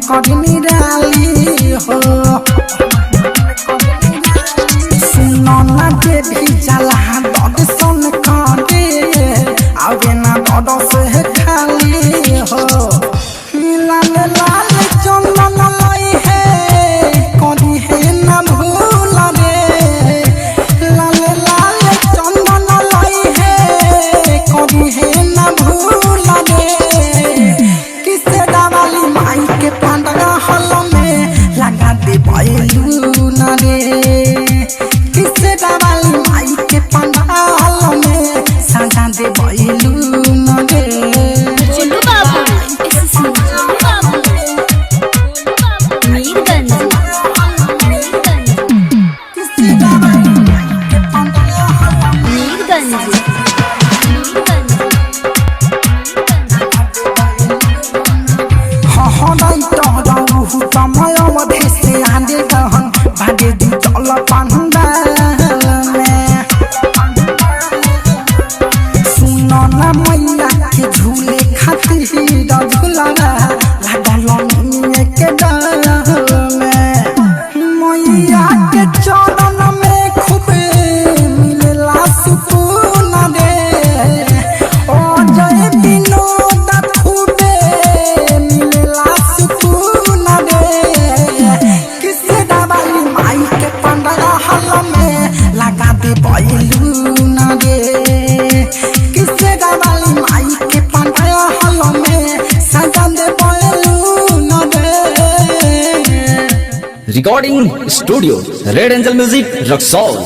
कदमी डाली हो सुनो ना जे भी जला दर्शन करे आवे ना दर्द से खाली हो लाल लाल चंदन लई है कदी है ना भूल रे लाल लाल चंदन लई है कदी है ना भूल रे किसे डावाली माई के बैलू न रे किसे डावाली माई के पंडाल में साजा दे बैलू न रे चिंटू बाबू मीरगंज किसे डावाली माई के पंडाल मीरगंज समय अवधि से आंदे गहन भागे दी चल पंडाल में सुनो ना मैया के झूले खातिर झूला लागल के डर में मैया के चरण में खूब मिलला सुकून रे ओ जय विनोद खूबे मिलला सुकून किसे डावाली माई के पंडाल में लगा दे बैलू न रे किसे डावाली माई के पंडाल में सजा दे बैलू न रे recording studio red angel music Raxaul.